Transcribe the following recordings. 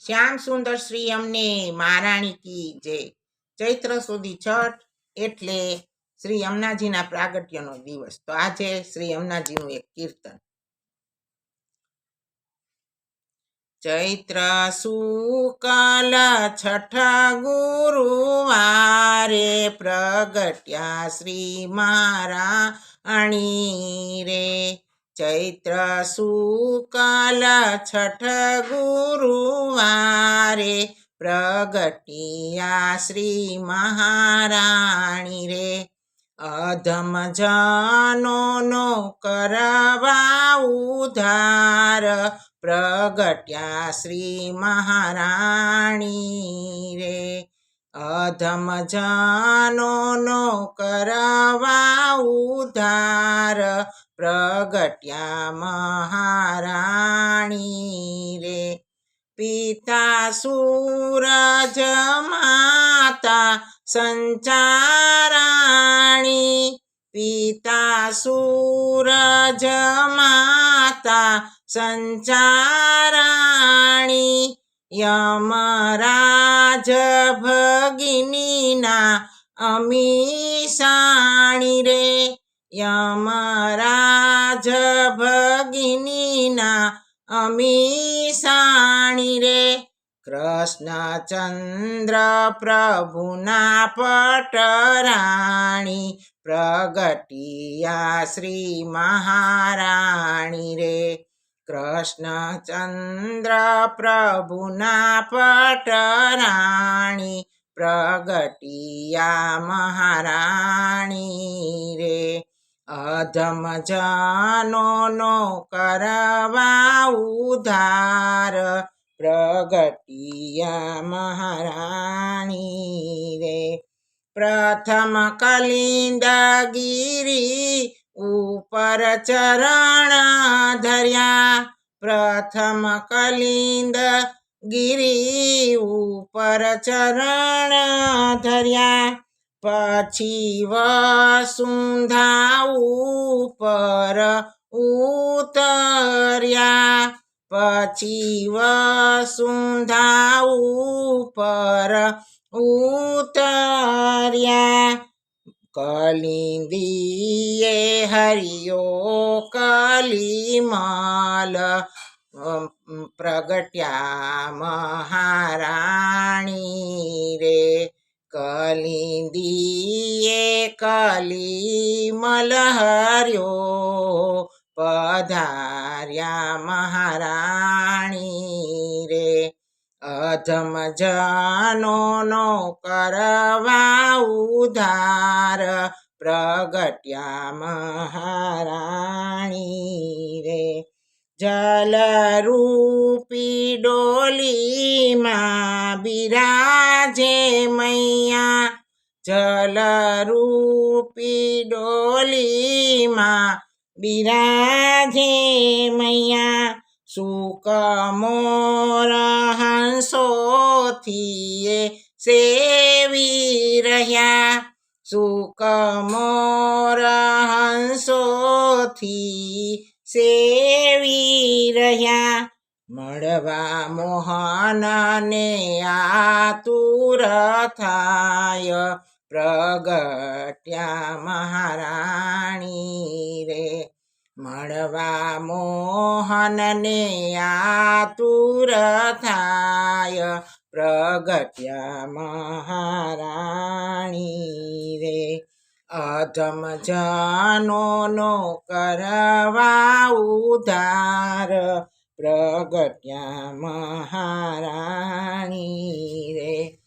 શ્યામ સુંદર શ્રી અમને મહારાણી કી જય. ચૈત્ર સુધી છઠ એટલે શ્રી યમુનાજીના પ્રાગટ્યનો દિવસ. તો આજે શ્રી યમુનાજીનું એક કીર્તન. ચૈત્ર શુકલ છઠ ગુરુવારે પ્રગટ્યા શ્રી મહારાણી રે. ચૈત્ર શુકલ છઠ ગુરુવારે પ્રગટ્યા શ્રી મહારાણી રે. અધમ જનોનો કરવા ઉદ્ધાર પ્રગટ્યા શ્રી મહારાણી રે. અધમ જનોનો કરવા ઉદ્ધાર પ્રગટ્યા મહારાણી રે. પિતા સૂરજ માતા સંચારાણી. પિતા સૂરજ માતા સંચારાણી. યમરાજ ભગિનીના અમીસાણી રે. યમરાજ ભગિનીના અમીસાણી રે. કૃષ્ણચંદ્ર પ્રભુના પટરાણી પ્રગટ્યા શ્રી મહારાણી રે. કૃષ્ણચંદ્ર પ્રભુના પટરાણી પ્રગટ્યા મહારાણી રે. અધમ જનોનો કરવા ઉદ્ધાર પ્રગટ્યા મહારાણી રે. પ્રથમ કલિંદ ગિરી ઉપર ચરણ ધર્યા. પ્રથમ કલિંદ ગિરી ઉપર ચરણ ધર્યા. પછી વસુંધા ઉપર ઉતર્યા. પછી વસુંધા ઉપર ઉતર્યા. કલિંદીએ હરિયો કલિમલ પ્રગટ્યા મહારાણી રે. કલિંદીએ કલિમલ હર્યો પધાર્યા મહારાણી રે. અધમ જનોનો કરવા ઉદ્ધાર પ્રગટ્યા મહારાણી રે. જલરૂપી ડોલીમાં બિરાજે મૈયા. જલરૂપી ડોલીમાં બિરાજે મૈયા. સુક મોર હંસોથી સેવી રહ્યા. સુક મોર હંસોથી સેવી રહ્યા. મળવા મોહનને આતુર થાય પ્રગટ્યા મહારાણી રે. મળવા મોહનને આતુર થાય પ્રગટ્યા મહારાણી રે. અધમ જનોનો કરવા ઉદ્ધાર પ્રગટ્યા મહારાણી રે.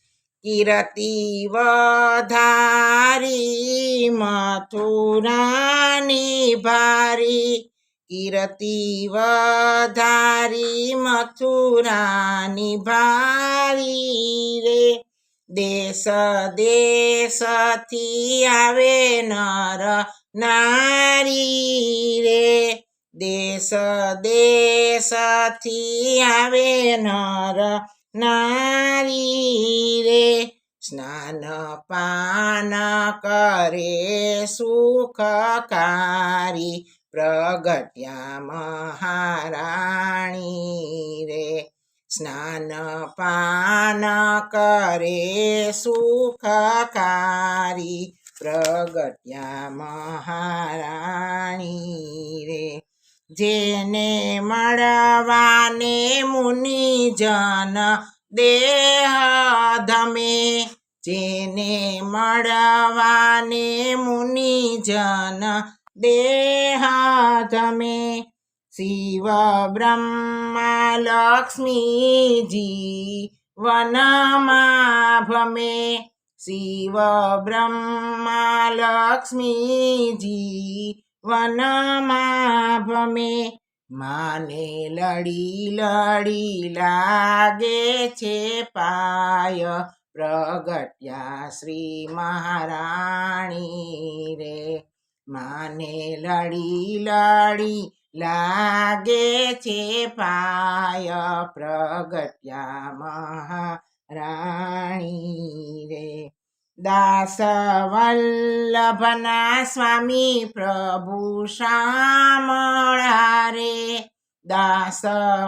કીર્તિ વધારી મથુરાની ભારી. કીર્તિ વધારી મથુરાની ભારી રે. દેશ દેશથી આવે નર નારી રે. દેશ દેશથી આવે નર નારી રે. સ્નાન પાન કરે સુખકારી પ્રગટ્યા મહારાણી રે. સ્નાન પાન કરે સુખકારી પ્રગટ્યા મહારાણી રે. જેને મળવાને મુનિજન દેહ ધમે, જેને મળવાને મુનિજન દેહ ધમે, શિવ બ્રહ્મા લક્ષ્મીજી વનમાં ભમે, શિવ બ્રહ્મા લક્ષ્મીજી વનમાં ભમે. માને લડી લડી લાગે છે પાય પ્રગટ્યા શ્રી મહારાણી રે. માને લડી લડી લાગે છે પાય પ્રગટ્યા મહારાણી રે. દાસ વલ્લભના સ્વામી પ્રભુ શામળા રે, દાસ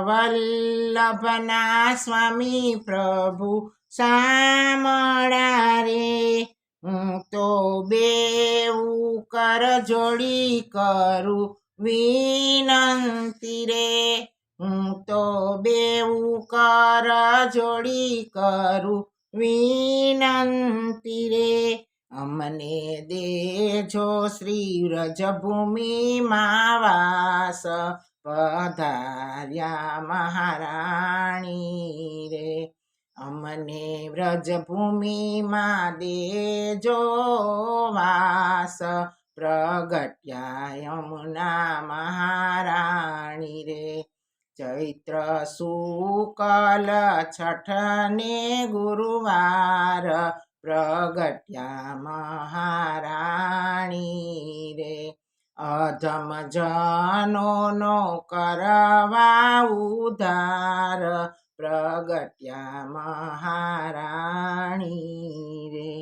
વલ્લભના સ્વામી પ્રભુ શામળા રે. હું તો બેઉ કર જોડી કરું વિનંતી રે, હું તો બેઉ કર જોડી કરું વિનંતી રે. અમને દેજો શ્રી વ્રજભૂમિમાં વાસ પધાર્યા મહારાણી રે. અમને વ્રજભૂમિમાં દેજો વાસ પ્રગટ્યા યમુના મહારાણી રે. ચૈત્ર શુકલ છઠને ગુરુવાર પ્રગટ્યા મહારાણી રે. અધમ જનોનો કરવા ઉદ્ધાર પ્રગટ્યા મહારાણી રે.